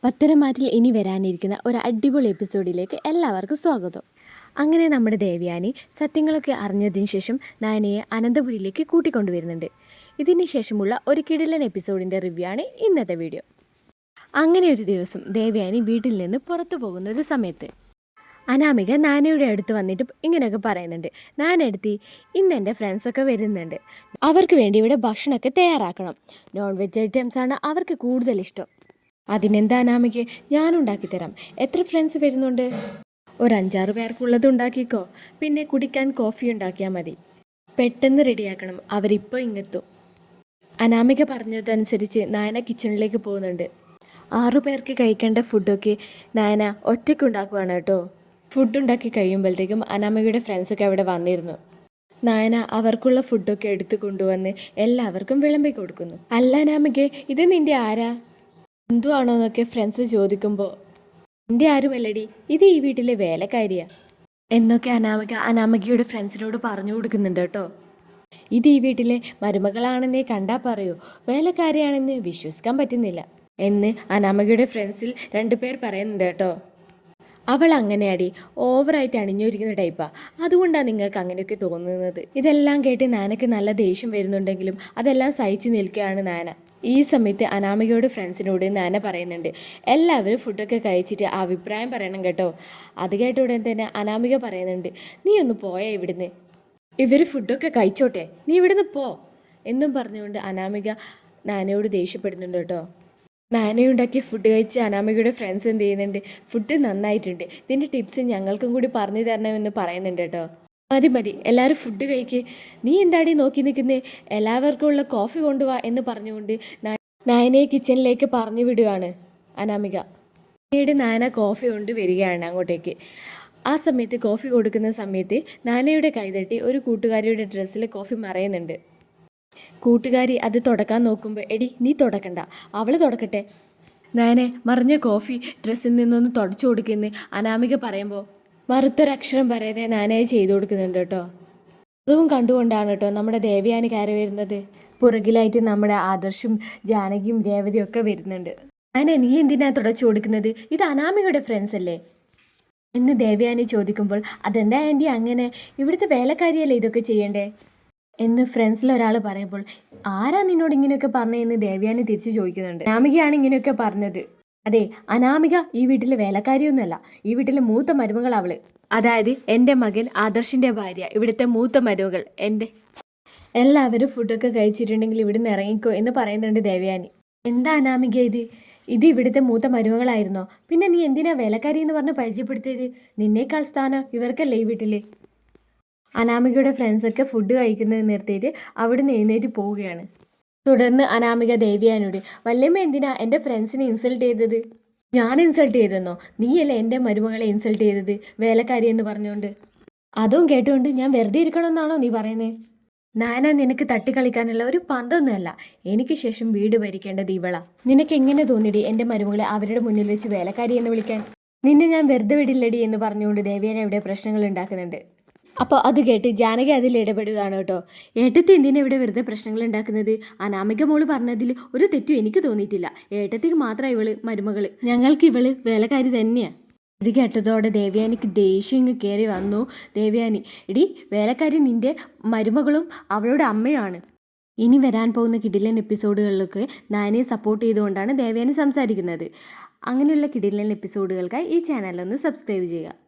പത്തരമാറ്റിൽ ഇനി വരാനിരിക്കുന്ന ഒരു അടിപൊളി എപ്പിസോഡിലേക്ക് എല്ലാവർക്കും സ്വാഗതം. അങ്ങനെ നമ്മുടെ ദേവയാനി സത്യങ്ങളൊക്കെ അറിഞ്ഞതിന് ശേഷം നയനയെ അനന്തപുരിയിലേക്ക് കൂട്ടിക്കൊണ്ടുവരുന്നുണ്ട്. ഇതിന് ശേഷമുള്ള ഒരു കിടിലൻ എപ്പിസോഡിൻ്റെ റിവ്യൂ ആണ് ഇന്നത്തെ വീഡിയോ. അങ്ങനെ ഒരു ദിവസം ദേവയാനി വീട്ടിൽ നിന്ന് പുറത്തു പോകുന്ന ഒരു സമയത്ത് അനാമിക നാനയുടെ അടുത്ത് വന്നിട്ട് ഇങ്ങനെയൊക്കെ പറയുന്നുണ്ട്. നാനെടുത്തി, ഇന്ന് എൻ്റെ ഫ്രണ്ട്സൊക്കെ വരുന്നുണ്ട്, അവർക്ക് വേണ്ടി ഇവിടെ ഭക്ഷണമൊക്കെ തയ്യാറാക്കണം. നോൺ വെജ് ഐറ്റംസാണ് അവർക്ക് കൂടുതൽ ഇഷ്ടം. അതിനെന്താ അനാമിക്ക്, ഞാനുണ്ടാക്കി തരാം. എത്ര ഫ്രണ്ട്സ് വരുന്നുണ്ട്? ഒരു 5-6 പേർക്കുള്ളത് ഉണ്ടാക്കിക്കോ. പിന്നെ കുടിക്കാൻ കോഫി ഉണ്ടാക്കിയാൽ മതി. പെട്ടെന്ന് റെഡിയാക്കണം, അവരിപ്പോൾ ഇങ്ങെത്തും. അനാമിക പറഞ്ഞതനുസരിച്ച് നയന കിച്ചണിലേക്ക് പോകുന്നുണ്ട്. 6 പേർക്ക് കഴിക്കേണ്ട ഫുഡൊക്കെ നയന ഒറ്റയ്ക്ക് ഉണ്ടാക്കുവാണ് കേട്ടോ. ഫുഡ് ഉണ്ടാക്കി കഴിയുമ്പോഴത്തേക്കും അനാമികയുടെ ഫ്രണ്ട്സൊക്കെ അവിടെ വന്നിരുന്നു. നയന അവർക്കുള്ള ഫുഡൊക്കെ എടുത്തു കൊണ്ടുവന്ന് എല്ലാവർക്കും വിളമ്പി കൊടുക്കുന്നു. അല്ല അനാമികെ, ഇത് നിൻ്റെ ആരാ? എന്തുവാണോ എന്നൊക്കെ ഫ്രണ്ട്സ് ചോദിക്കുമ്പോൾ, എൻ്റെ ആരുമല്ലടി, ഇത് ഈ വീട്ടിലെ വേലക്കാരിയാ എന്നൊക്കെ അനാമികയുടെ ഫ്രണ്ട്സിനോട് പറഞ്ഞു കൊടുക്കുന്നുണ്ട് കേട്ടോ. ഇത് ഈ വീട്ടിലെ മരുമകളാണെന്നേ കണ്ടാൽ പറയൂ, വേലക്കാരിയാണെന്ന് വിശ്വസിക്കാൻ പറ്റുന്നില്ല എന്ന് അനാമികയുടെ ഫ്രണ്ട്സിൽ 2 പേർ പറയുന്നുണ്ട് കേട്ടോ. അവൾ അങ്ങനെയാടി, ഓവറായിട്ട് അണിഞ്ഞൊരിക്കുന്ന ടൈപ്പാ, അതുകൊണ്ടാണ് നിങ്ങൾക്ക് അങ്ങനെയൊക്കെ തോന്നുന്നത്. ഇതെല്ലാം കേട്ട് നാനയ്ക്ക് നല്ല ദേഷ്യം വരുന്നുണ്ടെങ്കിലും അതെല്ലാം സഹിച്ചു നിൽക്കുകയാണ് നാന. ഈ സമയത്ത് അനാമികയുടെ ഫ്രണ്ട്സിനോട് നാന പറയുന്നുണ്ട്, എല്ലാവരും ഫുഡൊക്കെ കഴിച്ചിട്ട് അഭിപ്രായം പറയണം കേട്ടോ. അത് കേട്ട ഉടൻ തന്നെ അനാമിക പറയുന്നുണ്ട്, നീ ഒന്ന് പോയാ ഇവിടുന്ന്, ഇവർ ഫുഡൊക്കെ കഴിച്ചോട്ടെ, നീ ഇവിടുന്ന് പോ എന്നും പറഞ്ഞുകൊണ്ട് അനാമിക നാനയോട് ദേഷ്യപ്പെടുന്നുണ്ട് കേട്ടോ. നാനയുണ്ടാക്കിയ ഫുഡ് കഴിച്ച് അനാമികയുടെ ഫ്രണ്ട്സ് എന്ത് ചെയ്യുന്നുണ്ട്, ഫുഡ് നന്നായിട്ടുണ്ട്, ഇതിൻ്റെ ടിപ്സ് ഞങ്ങൾക്കും കൂടി പറഞ്ഞു തരണമെന്ന് പറയുന്നുണ്ട് കേട്ടോ. മതി മതി, എല്ലാവരും ഫുഡ് കഴിക്ക്, നീ എന്താടി നോക്കി നിൽക്കുന്നേ, എല്ലാവർക്കും ഉള്ള കോഫി കൊണ്ടുപോവാ എന്ന് പറഞ്ഞുകൊണ്ട് നായനയെ കിച്ചണിലേക്ക് പറഞ്ഞു വിടുകയാണ് അനാമിക. പിന്നീട് നാന കോഫി കൊണ്ട് വരികയാണ് അങ്ങോട്ടേക്ക്. ആ സമയത്ത് കോഫി കൊടുക്കുന്ന സമയത്ത് നാനയുടെ കൈതട്ടി ഒരു കൂട്ടുകാരിയുടെ ഡ്രസ്സിൽ കോഫി മറയുന്നുണ്ട്. കൂട്ടുകാരി അത് തുടക്കാൻ നോക്കുമ്പോൾ, എടി നീ തുടക്കണ്ട, അവൾ തുടക്കട്ടെ. നാനെ മറിഞ്ഞ കോഫി ഡ്രസ്സിൽ നിന്നൊന്ന് തുടച്ചു കൊടുക്കുമെന്ന് അനാമിക പറയുമ്പോൾ മറുത്തൊരക്ഷരം പറയാതെ നാനയെ ചെയ്തു കൊടുക്കുന്നുണ്ട് കേട്ടോ. അതും കണ്ടുകൊണ്ടാണ് കേട്ടോ നമ്മുടെ ദേവയാനി കയറി വരുന്നത്. പുറകിലായിട്ട് നമ്മുടെ ആദർശും ജാനകിയും രേവതിയും ഒക്കെ വരുന്നുണ്ട്. നാനെ, നീ എന്തിനാ തുടച്ചു കൊടുക്കുന്നത്, ഇത് അനാമികയുടെ ഫ്രണ്ട്സ് അല്ലേ എന്ന് ദേവയാനി ചോദിക്കുമ്പോൾ, അതെന്താ ആൻറ്റി അങ്ങനെ, ഇവിടുത്തെ വേലക്കാരിയല്ലേ ഇതൊക്കെ ചെയ്യണ്ടേ എന്ന് ഫ്രണ്ട്സിൽ ഒരാൾ പറയുമ്പോൾ, ആരാ നിന്നോട് ഇങ്ങനെയൊക്കെ പറഞ്ഞതെന്ന് ദേവയാനി തിരിച്ചു ചോദിക്കുന്നുണ്ട്. അനാമികയാണ് ഇങ്ങനെയൊക്കെ പറഞ്ഞത്. അതെ, അനാമിക ഈ വീട്ടിലെ വേലക്കാരിയൊന്നുമല്ല, ഈ വീട്ടിലെ മൂത്ത മരുമകൾ അവള്, അതായത് എൻ്റെ മകൻ ആദർശിൻ്റെ ഭാര്യ, ഇവിടുത്തെ മൂത്ത മരുമകൾ. എല്ലാവരും ഫുഡൊക്കെ കഴിച്ചിട്ടുണ്ടെങ്കിൽ ഇവിടുന്ന് ഇറങ്ങിക്കോ എന്ന് പറയുന്നുണ്ട് ദേവയാനി. എന്താ അനാമിക ഇത് ഇവിടുത്തെ മൂത്ത മരുമകളായിരുന്നോ? പിന്നെ നീ എന്തിനാ വേലക്കാരി എന്ന് പറഞ്ഞ് പരിചയപ്പെടുത്തിയത്? നിന്നേക്കാൾ സ്ഥാനം ഇവർക്കല്ലേ ഈ വീട്ടിൽ? അനാമികയുടെ ഫ്രണ്ട്സൊക്കെ ഫുഡ് കഴിക്കുന്നത് നിർത്തിയിട്ട് അവിടുന്ന് എഴുന്നേറ്റ് പോവുകയാണ്. തുടർന്ന് അനാമിക ദേവയാനിയോട്, വല്യമ്മ എന്തിനാ എൻ്റെ ഫ്രണ്ട്സിനെ ഇൻസൾട്ട് ചെയ്തത്? ഞാൻ ഇൻസൾട്ട് ചെയ്തെന്നോ? നീയല്ലേ എൻ്റെ മരുമകളെ ഇൻസൾട്ട് ചെയ്തത് വേലക്കാരി എന്ന് പറഞ്ഞുകൊണ്ട്? അതും കേട്ടുകൊണ്ട് ഞാൻ വെറുതെ ഇരിക്കണമെന്നാണോ നീ പറയുന്നത്? നാന നിനക്ക് തട്ടിക്കളിക്കാനുള്ള ഒരു പന്തൊന്നുമല്ല. എനിക്ക് ശേഷം വീട് ഭരിക്കേണ്ടത് ഇവളാ. നിനക്ക് എങ്ങനെ തോന്നിടി എൻ്റെ മരുമകളെ അവരുടെ മുന്നിൽ വെച്ച് വേലക്കാരി എന്ന് വിളിക്കാൻ? നിന്നെ ഞാൻ വെറുതെ വിടില്ലടി എന്ന് പറഞ്ഞുകൊണ്ട് ദേവയാനി ഇവിടെ പ്രശ്നങ്ങൾ ഉണ്ടാക്കുന്നുണ്ട്. അപ്പോൾ അത് കേട്ട് ജാനകി അതിൽ ഇടപെടുകയാണ് കേട്ടോ. ഏട്ടത്തി എന്തിനാ ഇവിടെ വെറുതെ പ്രശ്നങ്ങൾ ഉണ്ടാക്കുന്നത്? അനാമിക മോള് പറഞ്ഞതിൽ ഒരു തെറ്റും എനിക്ക് തോന്നിയിട്ടില്ല. ഏട്ടത്തിക്ക് മാത്രം ഇവള് മരുമകൾ, ഞങ്ങൾക്ക് ഇവള് വേലക്കാരി തന്നെയാണ്. ഇത് കേട്ടതോടെ ദേവയാനിക്ക് ദേഷ്യം ഇങ്ങ് കയറി വന്നു. ദേവയാനി, എടി വേലക്കാരി നിൻ്റെ മരുമകളും അവളുടെ അമ്മയാണ്. ഇനി വരാൻ പോകുന്ന കിടിലൻ എപ്പിസോഡുകളിലൊക്കെ നാനയെ സപ്പോർട്ട് ചെയ്തുകൊണ്ടാണ് ദേവയാനി സംസാരിക്കുന്നത്. അങ്ങനെയുള്ള കിടിലൻ എപ്പിസോഡുകൾക്കായി ഈ ചാനലൊന്ന് സബ്സ്ക്രൈബ് ചെയ്യുക.